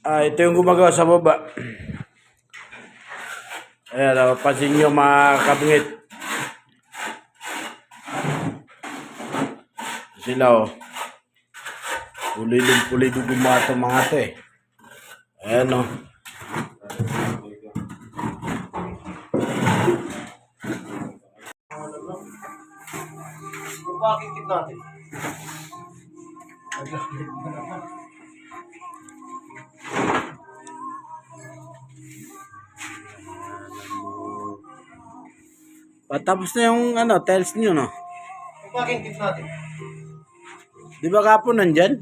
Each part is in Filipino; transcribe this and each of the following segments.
Ito yung gumagawa sa baba. Ayan, pansin nyo mga kabingit. Sila pulidong gumawa itong mga ito eh. Ayan Bakit natin? Patapos na yung tiles nyo, no? Bakit natin? Di ba kapon nandyan?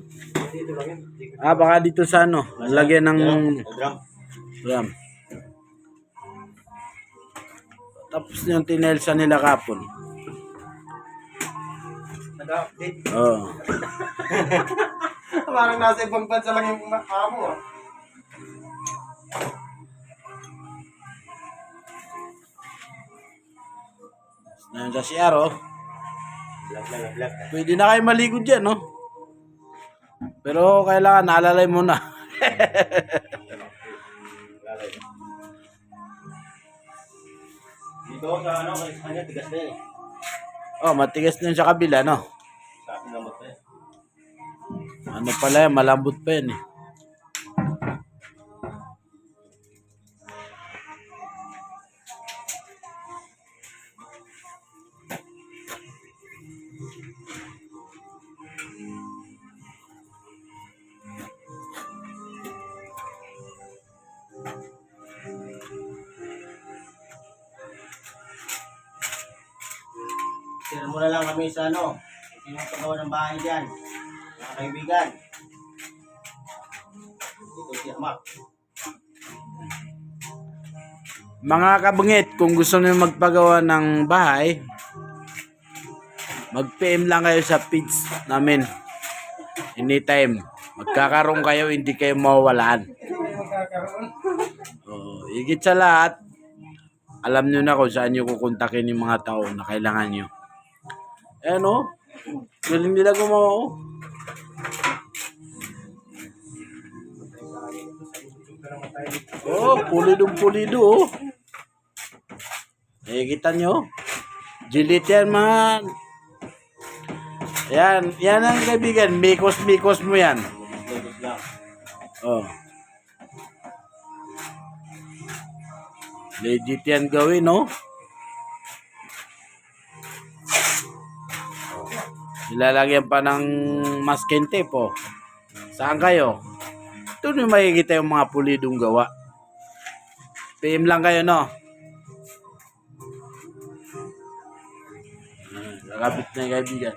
Dito lang yun. Baka dito sa lagyan ng drum. Tapos na yung tinelsa nila kapon. Nag-update. Oo. Parang nasa ibang bansa lang yung amo ah. Nandiyan sa CR, oh. Vlog. Pwede na kayo maligo dyan, no? Pero kailangan naalalay muna. Dito sa kanya tigas na yun eh. Matigas na yun sa kabila, no? Sa akin naman pa eh. Pala yan, malambot pa yan, eh. Tira muna lang kami sa pinapagawa ng bahay dyan. Mga kaibigan. Dito si Amak. Mga kabangit, kung gusto niyo magpagawa ng bahay, mag-PM lang kayo sa page namin. Anytime. Magkakaroon kayo, hindi kayo mawawalan. Higit sa lahat, alam nyo na kung saan nyo kukontakin yung mga tao na kailangan nyo. Ayan galing nila gumawa pulido kita nyo. Jilit yan mga. Yan ang kaibigan, mikos mo yan. Legit yan gawin, no? Ilalagyan pa ng masking tape, Saan kayo? Doon yung makikita yung mga pulidong gawa. PM lang kayo, no? Nakabit na yung kaibigan.